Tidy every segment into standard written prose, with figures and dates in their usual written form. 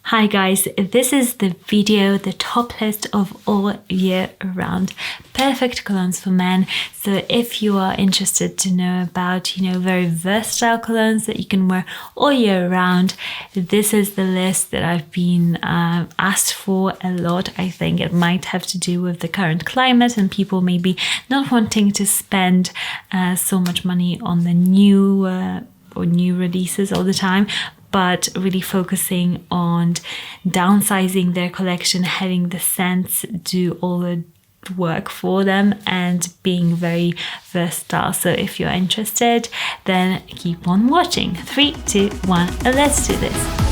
Hi guys, this is the video, the top list of all year round perfect colognes for men. So if you are interested to know about, very versatile colognes that you can wear all year round, this is the list that I've been asked for a lot. I think it might have to do with the current climate and people maybe not wanting to spend so much money on the new releases all the time, but really focusing on downsizing their collection, having the scents do all the work for them and being very versatile. So if you're interested, then keep on watching. 3, 2, 1, let's do this.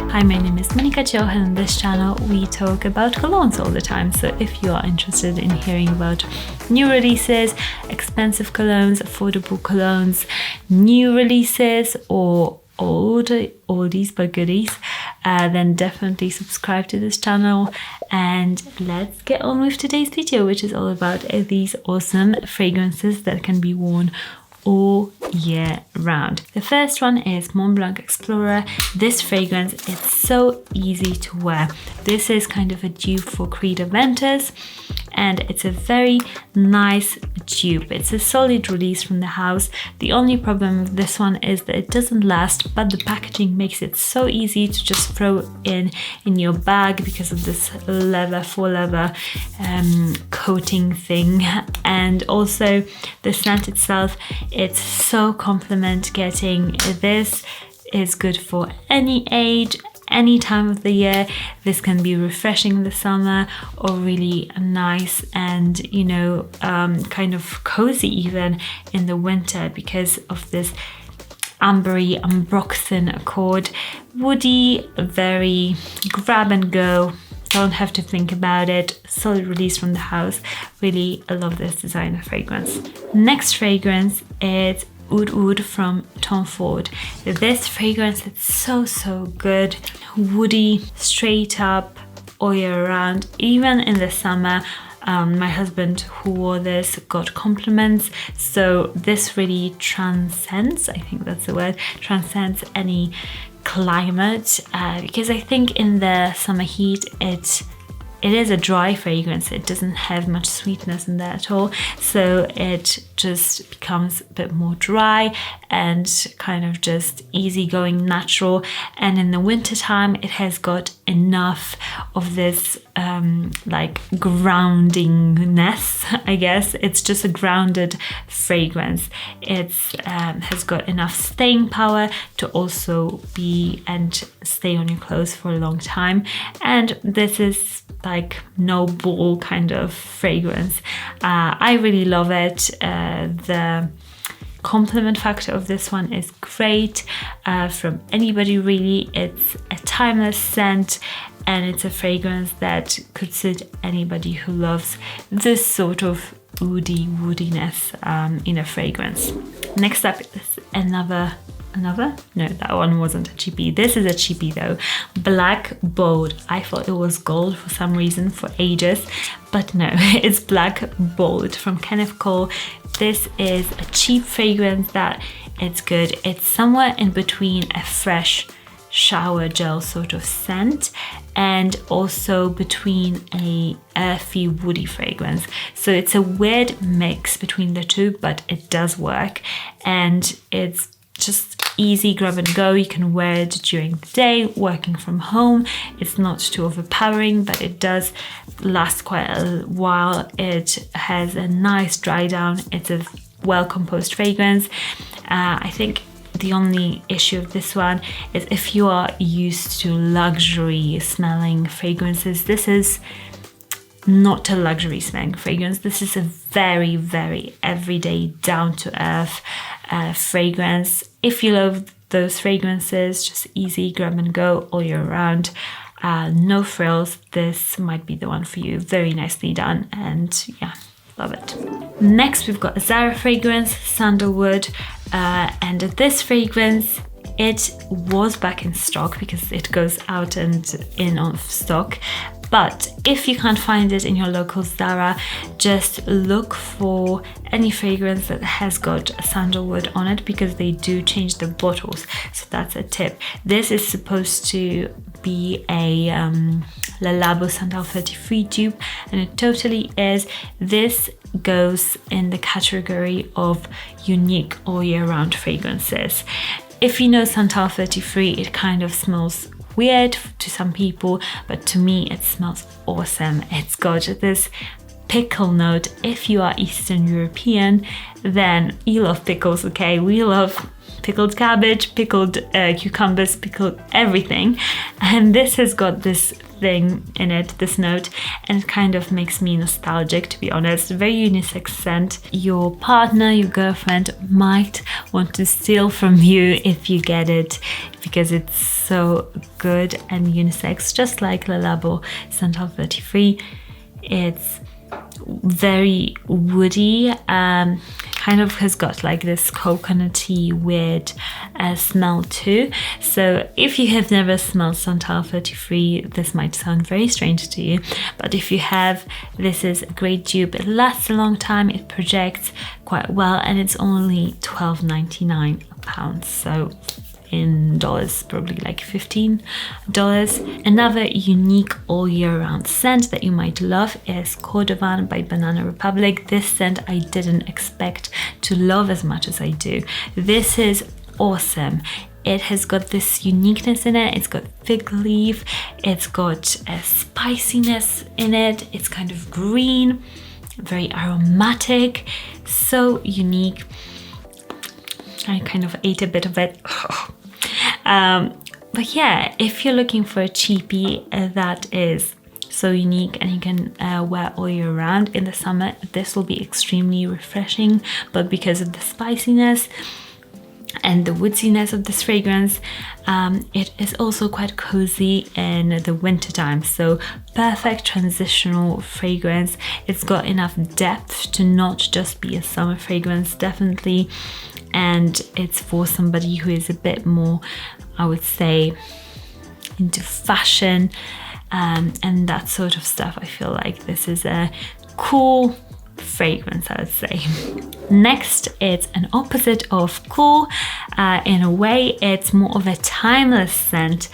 Hi, my name is Monika Johan, and on this channel we talk about colognes all the time. So if you are interested in hearing about new releases, expensive colognes, affordable colognes, new releases, or oldies but goodies, then definitely subscribe to this channel. And let's get on with today's video, which is all about these awesome fragrances that can be worn all year round. The first one is Montblanc Explorer. This fragrance is so easy to wear. This is kind of a dupe for Creed Aventus, and it's a very nice dupe. It's a solid release from the house. The only problem with this one is that it doesn't last, but the packaging makes it so easy to just throw in your bag because of this faux leather coating thing. And also the scent itself, it's so compliment getting. This is good for any age, any time of the year. This can be refreshing in the summer or really nice and kind of cozy even in the winter because of this ambery ambroxan accord. Woody, very grab and go, don't have to think about it, solid release from the house. Really, I love this designer fragrance. Next fragrance is Oud Oud from Tom Ford. This fragrance is so good, woody, straight up, all year round, even in the summer. My husband who wore this got compliments, so this really transcends, I think that's the word, transcends any climate, because I think in the summer heat it is a dry fragrance. It doesn't have much sweetness in there at all, so it just becomes a bit more dry and kind of just easygoing, natural. And in the winter time it has got enough of this like groundingness, I guess. It's just a grounded fragrance. It's has got enough staying power to also be and stay on your clothes for a long time. And this is like no bull kind of fragrance. I really love it. The compliment factor of this one is great from anybody really. It's a timeless scent, and it's a fragrance that could suit anybody who loves this sort of woodiness in a fragrance. Next up is another? No, that one wasn't a cheapie. This is a cheapie though. Black Bold. I thought it was gold for some reason for ages, but no, it's Black Bold from Kenneth Cole. This is a cheap fragrance that it's good. It's somewhere in between a fresh shower gel sort of scent and also between a earthy woody fragrance. So it's a weird mix between the two, but it does work, and it's just easy grab and go. You can wear it during the day, working from home. It's not too overpowering, but it does last quite a while. It has a nice dry down. It's a well composed fragrance. I think the only issue of this one is if you are used to luxury smelling fragrances, this is not a luxury smelling fragrance. This is a very everyday, down to earth fragrance. If you love those fragrances, just easy grab and go all year round, no frills, this might be the one for you. Very nicely done, and yeah, love it. Next we've got a Zara fragrance, Sandalwood, and this fragrance, it was back in stock because it goes out and in of stock, But if you can't find it in your local Zara, just look for any fragrance that has got sandalwood on it, because they do change the bottles. So that's a tip. This is supposed to be a Le Labo Santal 33 dupe, and it totally is. This goes in the category of unique all year round fragrances. If you know Santal 33, it kind of smells weird to some people, but to me it smells awesome. It's got this pickle note. If you are Eastern European, then you love pickles, okay? We love pickled cabbage, pickled cucumbers, pickled everything, and this has got this thing in it, this note, and it kind of makes me nostalgic, to be honest. Very unisex scent. Your partner, your girlfriend might want to steal from you if you get it, because it's so good and unisex, just like Le Labo Santal 33. It's very woody, kind of has got like this coconutty weird smell too. So if you have never smelled Santal 33, this might sound very strange to you, but if you have, this is a great dupe. It lasts a long time, it projects quite well, and it's only £12.99 a pound, so in dollars probably like $15. Another unique all year round scent that you might love is Cordovan by Banana Republic. This scent I didn't expect to love as much as I do. This is awesome. It has got this uniqueness in it. It's got fig leaf, it's got a spiciness in it, it's kind of green, very aromatic, so unique. I kind of ate a bit of it. But yeah, if you're looking for a cheapie that is so unique and you can wear all year round in the summer, this will be extremely refreshing. But because of the spiciness and the woodiness of this fragrance, it is also quite cozy in the winter time. So perfect transitional fragrance. It's got enough depth to not just be a summer fragrance, definitely. And it's for somebody who is a bit more, I would say, into fashion and that sort of stuff. I feel like this is a cool fragrance, I would say. Next, it's an opposite of cool. In a way, it's more of a timeless scent.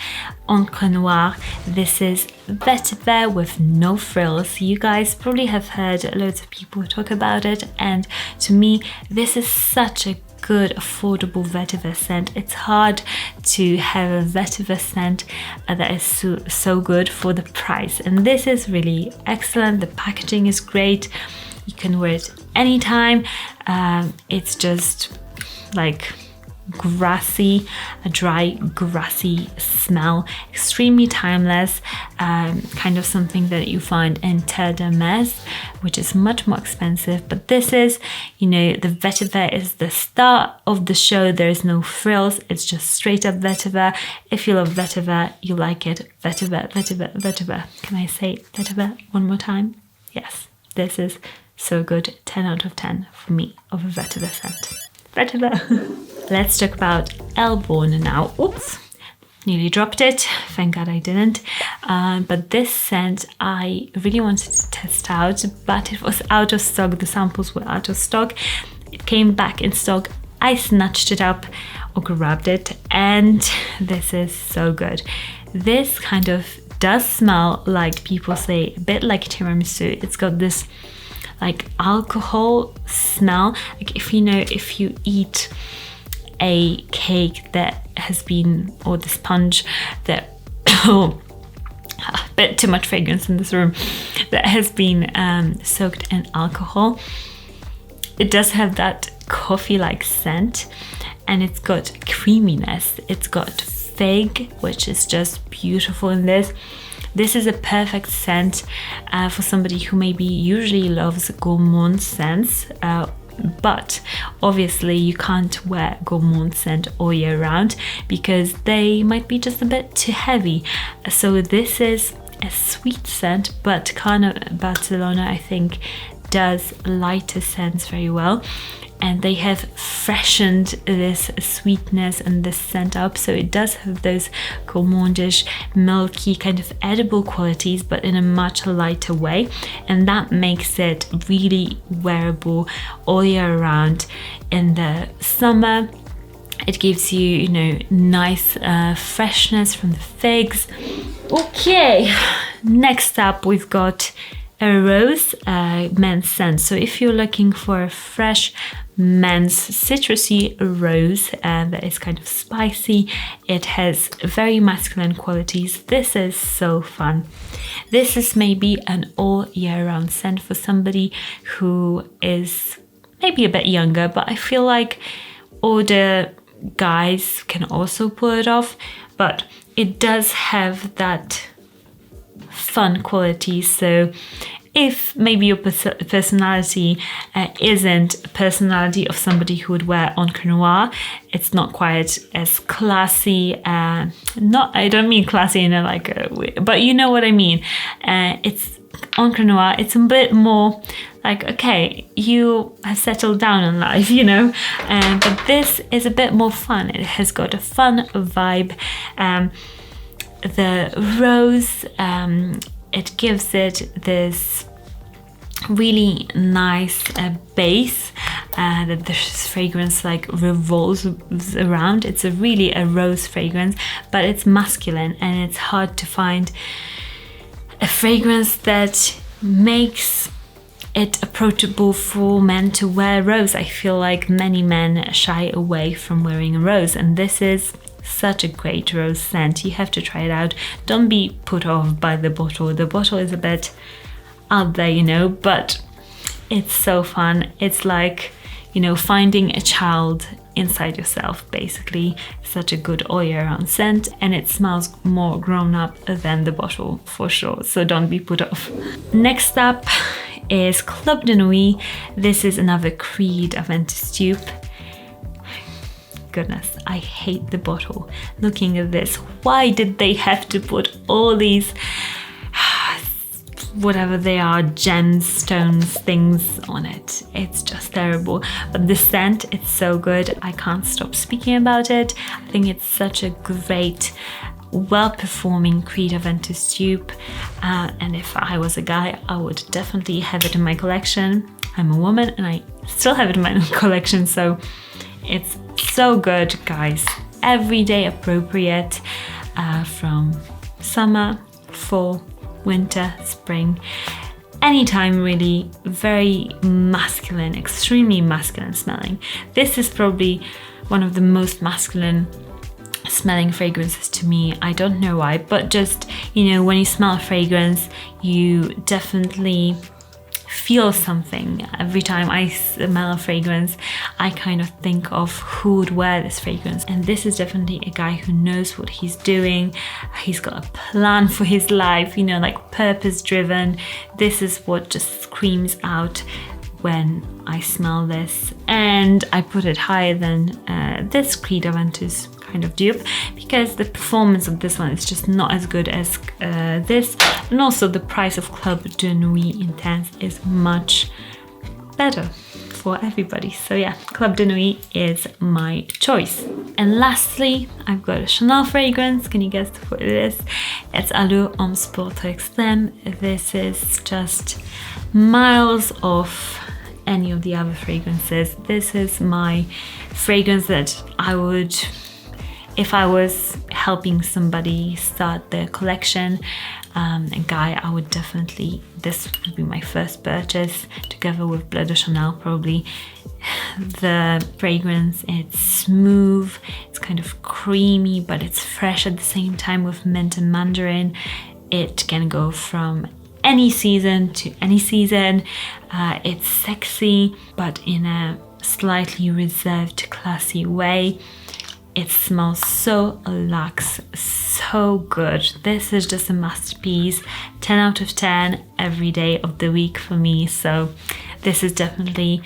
Encre Noire. This is Vetiver with no frills. You guys probably have heard loads of people talk about it, and to me, this is such a good affordable vetiver scent. It's hard to have a vetiver scent that is so good for the price, and this is really excellent. The packaging is great. You can wear it anytime. It's just like grassy, a dry grassy smell, extremely timeless, kind of something that you find in Terre de Metz, which is much more expensive. But this is, you know, the vetiver is the star of the show. There is no frills, it's just straight up vetiver. If you love vetiver, you like it. Vetiver, vetiver, vetiver. Can I say vetiver one more time? Yes, this is so good. 10 out of 10 for me of a vetiver scent. Vetiver. Let's talk about Elborn now. Oops, nearly dropped it. Thank God I didn't. But this scent I really wanted to test out, but it was out of stock. The samples were out of stock. It came back in stock. I snatched it up or grabbed it, and this is so good. This kind of does smell like, people say, a bit like tiramisu. It's got this like alcohol smell. Like if you eat a cake that has been, or the sponge that, oh, a bit too much fragrance in this room, that has been soaked in alcohol. It does have that coffee-like scent, and it's got creaminess. It's got fig, which is just beautiful in this. This is a perfect scent for somebody who maybe usually loves gourmand scents, but obviously you can't wear gourmand scent all year round because they might be just a bit too heavy. So this is a sweet scent, but Carno Barcelona, I think, does lighter scents very well. and they have freshened this sweetness and this scent up, so it does have those gourmandish, milky, kind of edible qualities, but in a much lighter way, and that makes it really wearable all year round. In the summer, it gives you, you know, nice freshness from the figs. Okay, next up we've got a rose men's scent. So if you're looking for a fresh men's citrusy rose that is kind of spicy, it has very masculine qualities. This is so fun. This is maybe an all year round scent for somebody who is maybe a bit younger, but I feel like older guys can also pull it off, but it does have that fun quality. So if maybe your personality isn't a personality of somebody who would wear Encre Noire, it's not quite as classy. I don't mean classy in a like a way, but you know what I mean. It's Encre Noire. It's a bit more like, okay, you have settled down in life, you know. But this is a bit more fun. It has got a fun vibe. The rose, it gives it this really nice base that this fragrance like revolves around. It's really a rose fragrance, but it's masculine, and it's hard to find a fragrance that makes it approachable for men to wear rose. I feel like many men shy away from wearing a rose, and this is such a great rose scent. You have to try it out. Don't be put off by the bottle. The bottle is a bit out there, you know, but it's so fun. It's like, you know, finding a child inside yourself, basically. Such a good all year round scent, and it smells more grown up than the bottle for sure, so don't be put off. Next up is Club de Nuit. This is another Creed Aventus dupe. Goodness, I hate the bottle. Looking at this, why did they have to put all these whatever they are, gemstones things on it? It's just terrible. But the scent, it's so good. I can't stop speaking about it. I think it's such a great, well-performing Creed Aventus dupe, and if I was a guy, I would definitely have it in my collection. I'm a woman and I still have it in my collection, so it's so good, guys. Everyday appropriate, from summer, fall, winter, spring, anytime really. Very masculine, extremely masculine smelling. This is probably one of the most masculine smelling fragrances to me. I don't know why, but just, you know, when you smell a fragrance, you definitely feel something. Every time I smell a fragrance, I kind of think of who would wear this fragrance, and this is definitely a guy who knows what he's doing. He's got a plan for his life, you know, like purpose driven. This is what just screams out when I smell this, and I put it higher than this Creed Aventus kind of dupe, because the performance of this one is just not as good as this, and also the price of Club de Nuit Intense is much better for everybody. So yeah, Club de Nuit is my choice. And lastly, I've got a Chanel fragrance. Can you guess what it is? It's Allure Homme Sport Extrême. This is just miles off any of the other fragrances. This is my fragrance that I would, if I was helping somebody start their collection, a guy, I would definitely, this would be my first purchase, together with Bleu de Chanel probably. The fragrance, it's smooth, it's kind of creamy, but it's fresh at the same time with mint and mandarin. It can go from any season to any season. It's sexy, but in a slightly reserved, classy way. It smells so luxe, so good. This is just a masterpiece. 10 out of 10 every day of the week for me. So this is definitely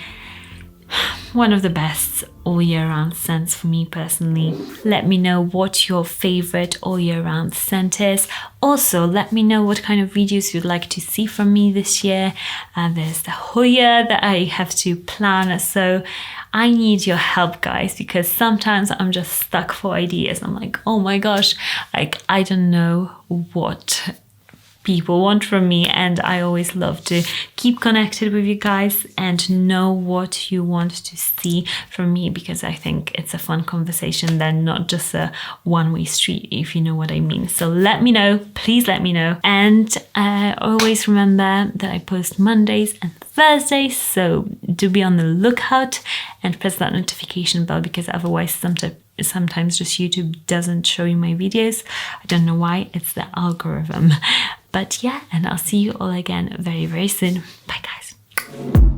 one of the best all year round scents for me personally. Let me know what your favorite all year round scent is. Also, let me know what kind of videos you'd like to see from me this year. There's the Hoya that I have to plan, so I need your help, guys, because sometimes I'm just stuck for ideas. I'm like, oh my gosh, like I don't know what people want from me, and I always love to keep connected with you guys and know what you want to see from me, because I think it's a fun conversation then, not just a one-way street, if you know what I mean. So let me know, please let me know. And always remember that I post Mondays and Thursdays, so do be on the lookout and press that notification bell, because otherwise sometimes just YouTube doesn't show you my videos. I don't know why, it's the algorithm. But yeah, and I'll see you all again very, very soon. Bye guys.